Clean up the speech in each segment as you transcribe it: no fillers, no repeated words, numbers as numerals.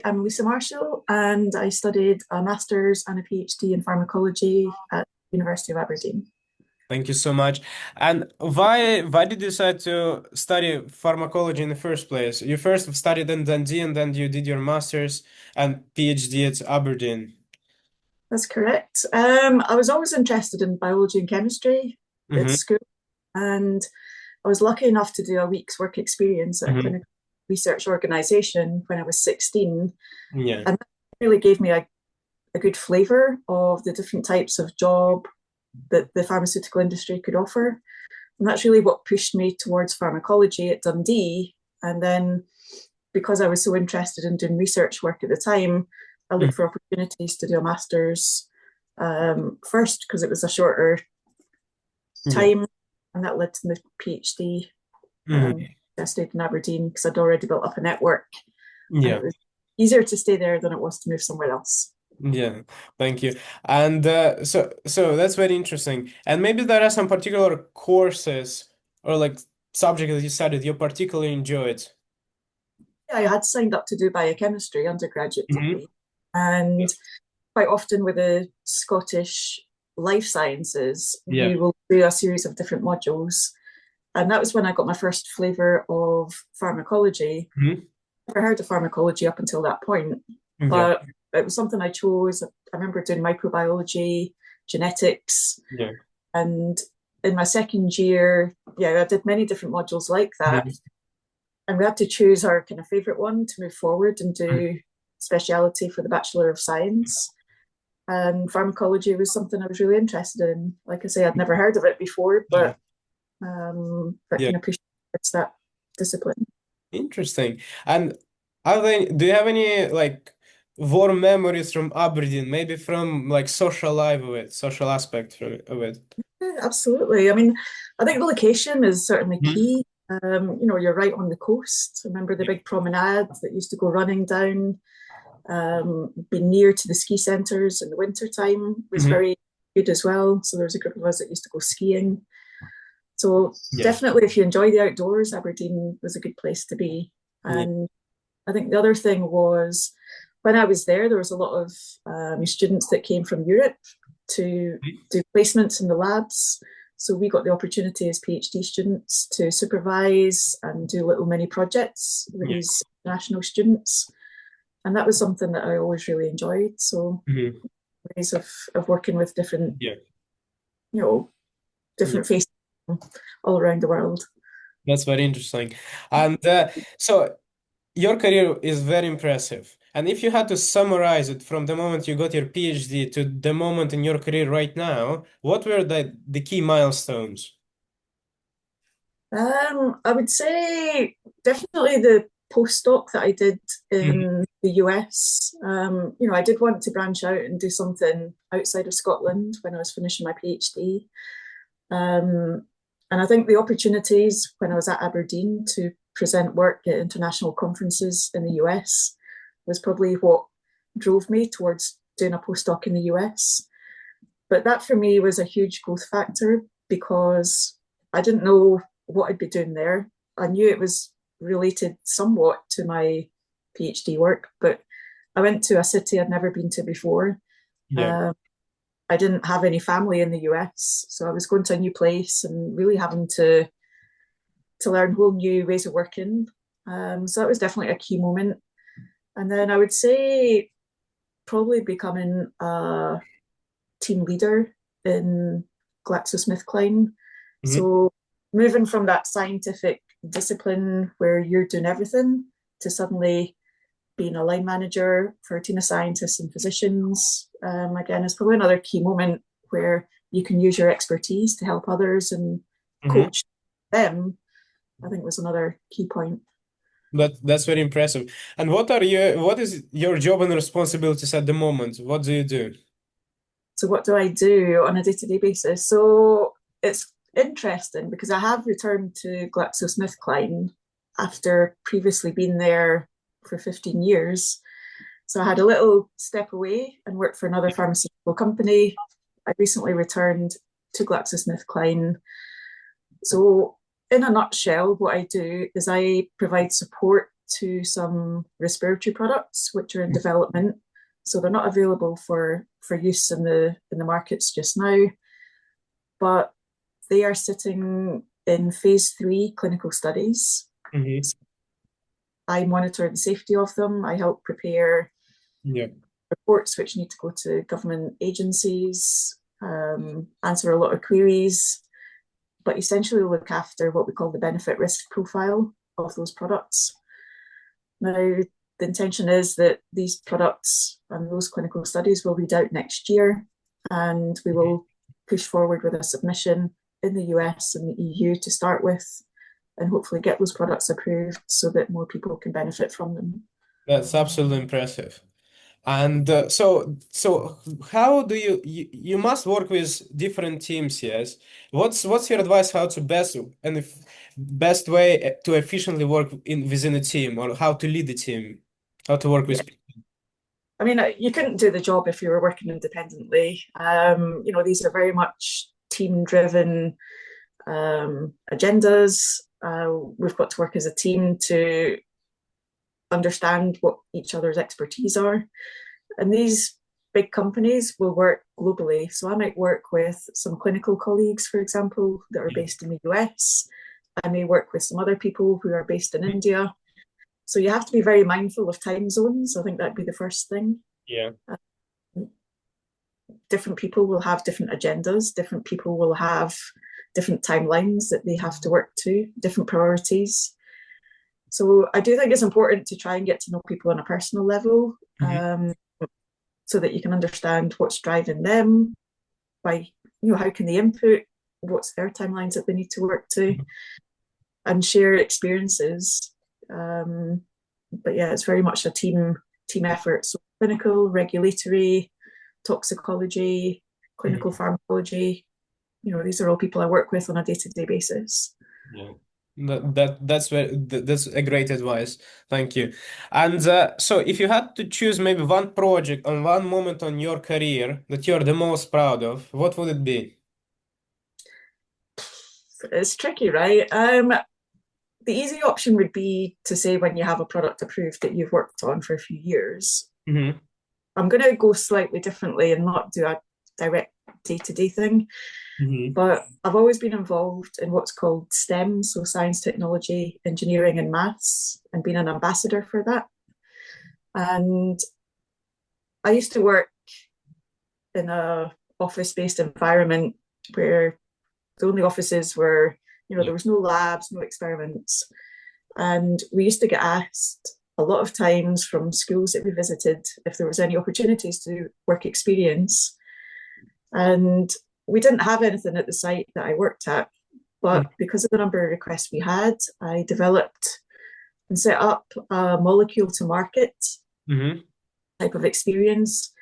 I'm Lisa Marshall, and I studied a master's and a PhD in pharmacology at the University of Aberdeen. Thank you so much. And why did you decide to study pharmacology in the first place? You first studied in Dundee and then you did your master's and PhD at Aberdeen. That's correct. I was always interested in biology and chemistry at Hmm. school, and I was lucky enough to do a week's work experience at a Hmm. clinical research organisation when I was 16, Yeah. and that really gave me a good flavour of the different types of job that the pharmaceutical industry could offer. And that's really what pushed me towards pharmacology at Dundee. And then because I was so interested in doing research work at the time, I looked for opportunities to do a master's first because it was a shorter Yeah. time, and that led to the PhD. Um, Hmm. I stayed in Aberdeen because I'd already built up a network, and it Yeah. was easier to stay there than it was to move somewhere else. Yeah. Thank you. And so that's very interesting. And maybe there are some particular courses or like subject that you studied you particularly enjoyed. I had signed up to do biochemistry undergraduate Hmm. degree, and quite often with the Scottish life sciences, Yeah. you will do a series of different modules. And that was when I got my first flavour of pharmacology. Hmm. Never heard of pharmacology up until that point, Yeah. but it was something I chose. I remember doing microbiology, genetics, Yeah. and in my second year, yeah, I did many different modules like that. Mhm. And we had to choose our kind of favourite one to move forward and do speciality for the Bachelor of Science. And pharmacology was something I was really interested in. Like I say, I'd never heard of it before, Yeah. but that Yeah. kind of pushed towards that discipline. Interesting. And do you have any like warm memories from Aberdeen, maybe from like social life of it, social aspect of it? Yeah, absolutely. I mean, I think the location is certainly Mhm. key. You're right on the coast. I remember the Yeah. big promenade that used to go running down. Being near to the ski centres in the winter time was Hmm. very good as well. So there was a group of us that used to go skiing. So Yeah. definitely, if you enjoy the outdoors, Aberdeen was a good place to be. Yeah. And I think the other thing was when I was there was a lot of students that came from Europe to do placements in the labs. So we got the opportunity as PhD students to supervise and do little mini projects with Yeah. these national students. And that was something that I always really enjoyed. So Hmm. ways of working with different, Yeah. you know, Yeah. different faces all around the world. That's very interesting. And so your career is very impressive. And if you had to summarize it from the moment you got your PhD to the moment in your career right now, what were the key milestones? I would say definitely the postdoc that I did Mhm. in the US. I did want to branch out and do something outside of Scotland when I was finishing my PhD. Um, and I think the opportunities when I was at Aberdeen to present work at international conferences in the US was probably what drove me towards doing a postdoc in the US. But that for me was a huge growth factor because I didn't know what I'd be doing there. I knew it was related somewhat to my PhD work, but I went to a city I'd never been to before. Yeah. Um, I didn't have any family in the US, so I was going to a new place and really having to learn whole new ways of working. So that was definitely a key moment. And then I would say probably becoming a team leader in GlaxoSmithKline. Mhm. So moving from that scientific discipline where you're doing everything to suddenly being a line manager for a team of scientists and physicians, again, is probably another key moment where you can use your expertise to help others and Mhm. coach them. I think was another key point. That's very impressive. And what is your job and responsibilities at the moment? What do you do? So, what do I do on a day to day basis? So, it's interesting because I have returned to GlaxoSmithKline after previously being there for 15 years. So, I had a little step away and worked for another pharmaceutical company. I recently returned to GlaxoSmithKline. So, in a nutshell, what I do is I provide support to some respiratory products which are in development. So they're not available for use in the markets just now, but they are sitting in phase 3 clinical studies. Mm-hmm. I monitor the safety of them. I help prepare reports which need to go to government agencies, answer a lot of queries, but essentially look after what we call the benefit risk profile of those products. Now, the intention is that these products and those clinical studies will read out next year, and we will push forward with a submission in the US and the EU to start with, and hopefully get those products approved so that more people can benefit from them. That's absolutely impressive. And so how do you must work with different teams, yes? What's your advice how to best way to efficiently work within a team, or how to lead a team, how to work Yeah. with people? I mean, you couldn't do the job if you were working independently. These are very much team-driven agendas. We've got to work as a team to understand what each other's expertise are. And these big companies will work globally. So I might work with some clinical colleagues, for example, that are based in the US. I may work with some other people who are based in India. So you have to be very mindful of time zones. I think that'd be the first thing. Yeah. Different people will have different agendas. Different people will have different timelines that they have to work to, different priorities. So I do think it's important to try and get to know people on a personal level, so that you can understand what's driving them, how can they input, what's their timelines that they need to work to, and share experiences. But yeah, it's very much a team effort. So clinical, regulatory, toxicology, clinical pharmacology, these are all people I work with on a day-to-day basis. Yeah. That's a great advice. Thank you. And so if you had to choose maybe one project on one moment on your career that you're the most proud of, what would it be? It's tricky, right? The easy option would be to say when you have a product approved that you've worked on for a few years. I'm going to go slightly differently and not do a direct day-to-day thing. But I've always been involved in what's called STEM, so science, technology, engineering, and maths, and been an ambassador for that. And I used to work in a office-based environment where the only offices were, there was no labs, no experiments. And we used to get asked a lot of times from schools that we visited if there was any opportunities to do work experience. And we didn't have anything at the site that I worked at, but because of the number of requests we had, I developed and set up a molecule to market type of experience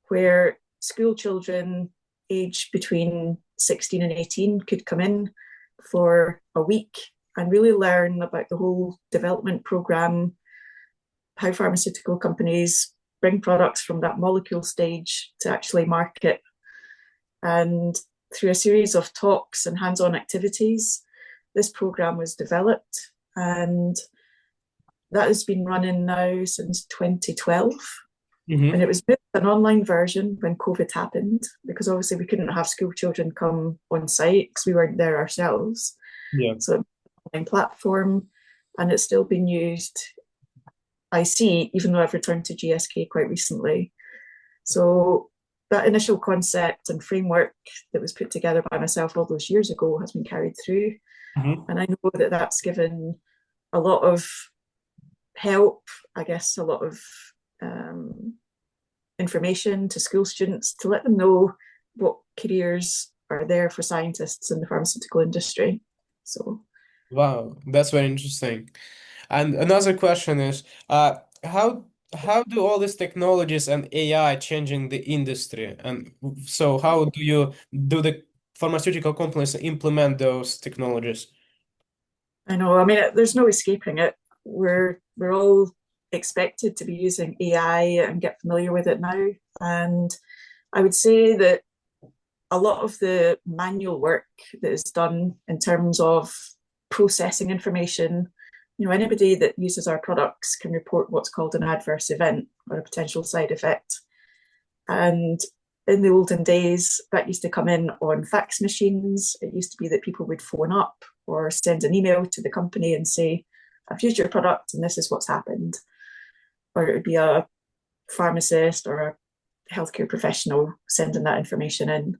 where school children aged between 16 and 18 could come in for a week and really learn about the whole development program, how pharmaceutical companies bring products from that molecule stage to actually market. And through a series of talks and hands-on activities, this program was developed, and that has been running now since 2012. And it was an online version when COVID happened, because obviously we couldn't have school children come on site because we weren't there ourselves. So an online platform, and it's still being used, I see, even though I've returned to GSK quite recently. So that initial concept and framework that was put together by myself all those years ago has been carried through. And I know that that's given a lot of help, I guess, a lot of information to school students to let them know what careers are there for scientists in the pharmaceutical industry. So, wow, that's very interesting. And another question is, how do all these technologies and AI changing the industry? And so how do the pharmaceutical companies implement those technologies? I know, I mean, there's no escaping it. We're all expected to be using AI and get familiar with it now. And I would say that a lot of the manual work that is done in terms of processing information, anybody that uses our products can report what's called an adverse event or a potential side effect. And in the olden days, that used to come in on fax machines. It used to be that people would phone up or send an email to the company and say, I've used your product and this is what's happened. Or it would be a pharmacist or a healthcare professional sending that information in.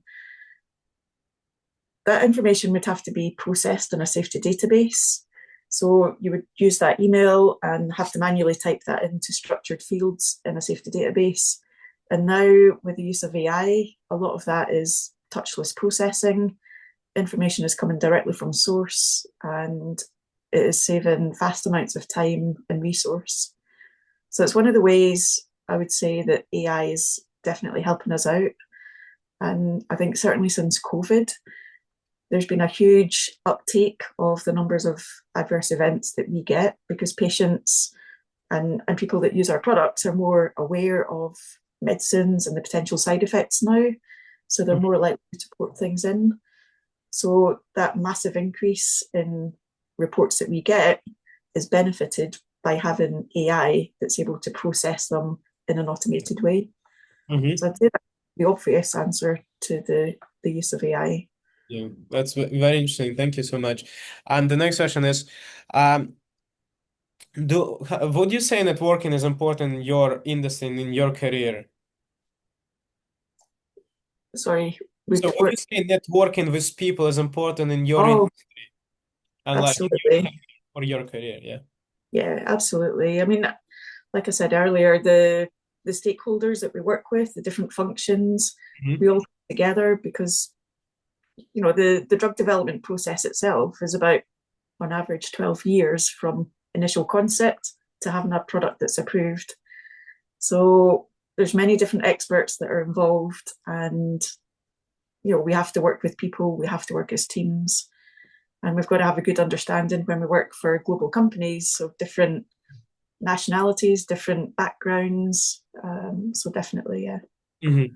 That information would have to be processed in a safety database. So you would use that email and have to manually type that into structured fields in a safety database. And now with the use of AI, a lot of that is touchless processing. Information is coming directly from source and it is saving vast amounts of time and resource. So it's one of the ways I would say that AI is definitely helping us out. And I think certainly since COVID, there's been a huge uptake of the numbers of adverse events that we get because patients and people that use our products are more aware of medicines and the potential side effects now. So they're more likely to report things in. So that massive increase in reports that we get is benefited by having AI that's able to process them in an automated way. Mm-hmm. So I'd say that's the obvious answer to the use of AI. Yeah, that's very interesting. Thank you so much. And the next question is, would you say networking is important in your industry and in your career? Sorry, So would you say networking with people is important in your industry and like in absolutely. for your career? Yeah. Yeah, absolutely. I mean, like I said earlier, the stakeholders that we work with, the different functions, we all come together because the drug development process itself is about on average 12 years from initial concept to having a product that's approved. So there's many different experts that are involved and we have to work with people, we have to work as teams, and we've got to have a good understanding when we work for global companies, so different nationalities, different backgrounds. So definitely, yeah. Mm-hmm.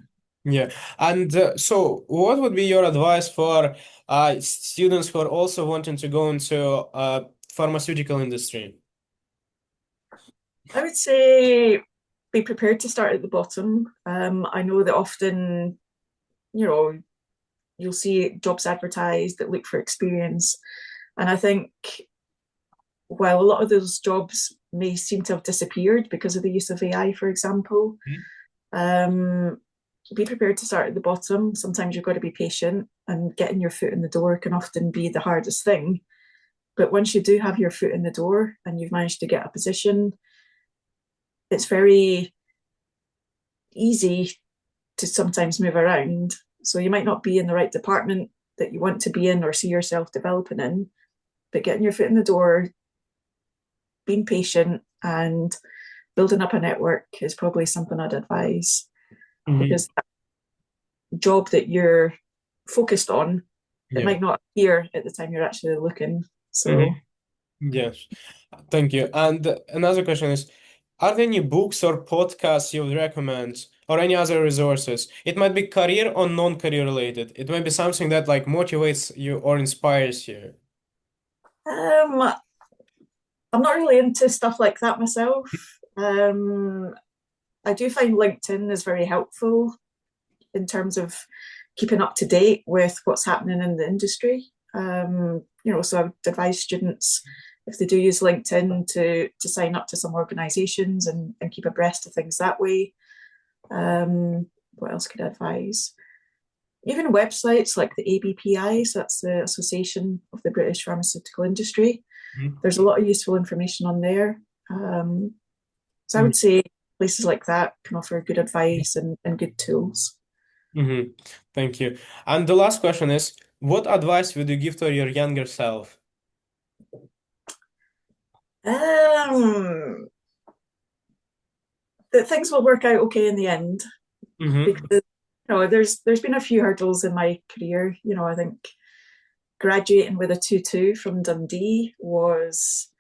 Yeah. And so what would be your advice for students who are also wanting to go into pharmaceutical industry? I would say be prepared to start at the bottom. I know that often, you'll see jobs advertised that look for experience. And I think while a lot of those jobs may seem to have disappeared because of the use of AI, for example, be prepared to start at the bottom. Sometimes you've got to be patient, and getting your foot in the door can often be the hardest thing. But once you do have your foot in the door and you've managed to get a position, it's very easy to sometimes move around. So you might not be in the right department that you want to be in or see yourself developing in, but getting your foot in the door, being patient and building up a network is probably something I'd advise, because that job that you're focused on, it might not appear at the time you're actually looking. So Yes, thank you. And another question is, are there any books or podcasts you would recommend or any other resources? It might be career or non-career related. It might be something that like motivates you or inspires you. I'm not really into stuff like that myself. I do find LinkedIn is very helpful in terms of keeping up to date with what's happening in the industry. So I would advise students, if they do use LinkedIn, to sign up to some organizations and keep abreast of things that way. What else could I advise? Even websites like the ABPI, so that's the Association of the British Pharmaceutical Industry. There's a lot of useful information on there. So I would say places like that can offer good advice and good tools. Thank you. And the last question is, what advice would you give to your younger self? That things will work out okay in the end, because there's been a few hurdles in my career. I think graduating with a 2-2 from Dundee was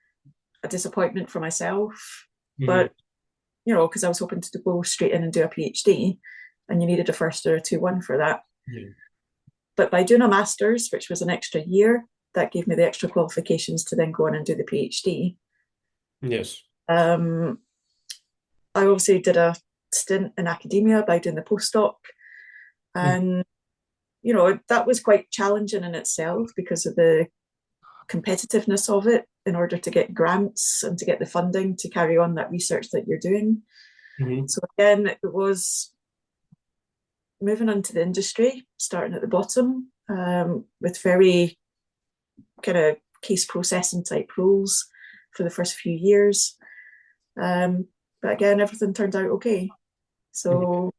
a disappointment for myself, but because I was hoping to go straight in and do a PhD, and you needed a first or a 2-1 for that. But by doing a master's, which was an extra year, that gave me the extra qualifications to then go on and do the PhD. Yes. Um, I obviously did a stint in academia by doing the postdoc, Mm. and that was quite challenging in itself because of the competitiveness of it in order to get grants and to get the funding to carry on that research that you're doing. Mhm. So again, it was moving into the industry, starting at the bottom, with very kind of case processing type roles for the first few years. But again, everything turned out okay. So,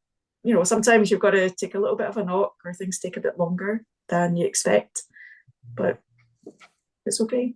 sometimes you've got to take a little bit of a knock or things take a bit longer than you expect, but it's okay.